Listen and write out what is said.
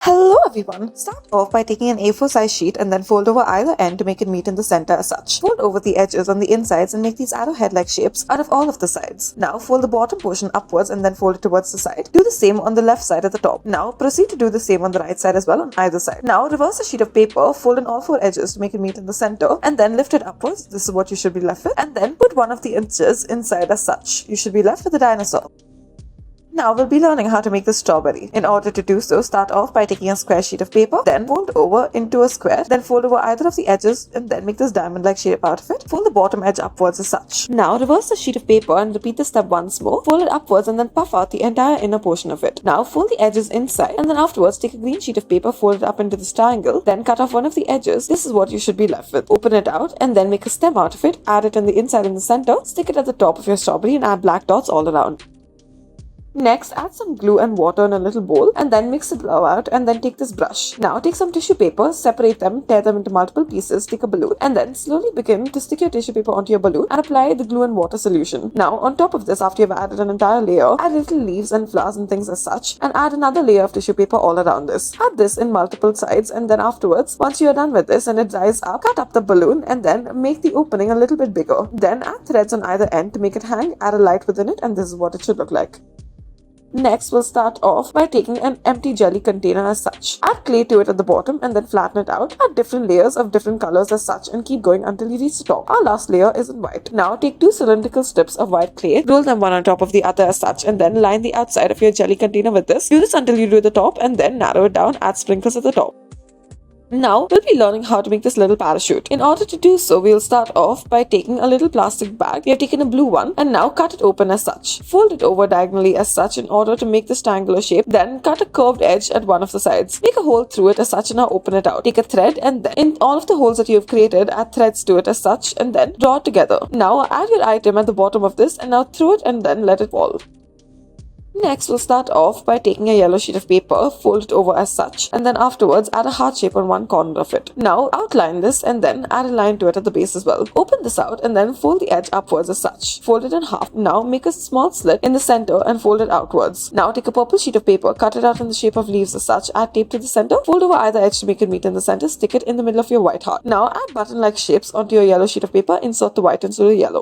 Hello everyone! Start off by taking an A4 size sheet and then fold over either end to make it meet in the center as such. Fold over the edges on the insides and make these arrowhead-like shapes out of all of the sides. Now fold the bottom portion upwards and then fold it towards the side. Do the same on the left side at the top. Now proceed to do the same on the right side as well on either side. Now reverse the sheet of paper, fold in all four edges to make it meet in the center and then lift it upwards. This is what you should be left with. And then put one of the edges inside as such. You should be left with a dinosaur. Now we'll be learning how to make the strawberry. In order to do so, start off by taking a square sheet of paper, then fold over into a square, then fold over either of the edges and then make this diamond-like shape out of it. Fold the bottom edge upwards as such. Now reverse the sheet of paper and repeat the step once more. Fold it upwards and then puff out the entire inner portion of it. Now fold the edges inside and then afterwards take a green sheet of paper, fold it up into this triangle, then cut off one of the edges. This is what you should be left with. Open it out and then make a stem out of it, add it on the inside in the center, stick it at the top of your strawberry and add black dots all around. Next, add some glue and water in a little bowl and then mix the glue out and then take this brush. Now take some tissue paper, separate them, tear them into multiple pieces, take a balloon and then slowly begin to stick your tissue paper onto your balloon and apply the glue and water solution. Now on top of this, after you've added an entire layer, add little leaves and flowers and things as such and add another layer of tissue paper all around this. Add this in multiple sides and then afterwards, once you're done with this and it dries up, cut up the balloon and then make the opening a little bit bigger. Then add threads on either end to make it hang, add a light within it and this is what it should look like. Next, we'll start off by taking an empty jelly container as such. Add clay to it at the bottom and then flatten it out. Add different layers of different colors as such and keep going until you reach the top. Our last layer is in white. Now take two cylindrical strips of white clay, roll them one on top of the other as such and then line the outside of your jelly container with this. Do this until you do the top and then narrow it down, add sprinkles at the top. Now, we'll be learning how to make this little parachute. In order to do so, we'll start off by taking a little plastic bag. We have taken a blue one and now cut it open as such. Fold it over diagonally as such in order to make this triangular shape. Then cut a curved edge at one of the sides. Make a hole through it as such and now open it out. Take a thread and then in all of the holes that you've created, add threads to it as such and then draw it together. Now add your item at the bottom of this and now throw it and then let it fall. Next, we'll start off by taking a yellow sheet of paper, fold it over as such, and then afterwards add a heart shape on one corner of it. Now, outline this and then add a line to it at the base as well. Open this out and then fold the edge upwards as such. Fold it in half. Now, make a small slit in the center and fold it outwards. Now, take a purple sheet of paper, cut it out in the shape of leaves as such, add tape to the center, fold over either edge to make it meet in the center, stick it in the middle of your white heart. Now, add button-like shapes onto your yellow sheet of paper, insert the white into the yellow.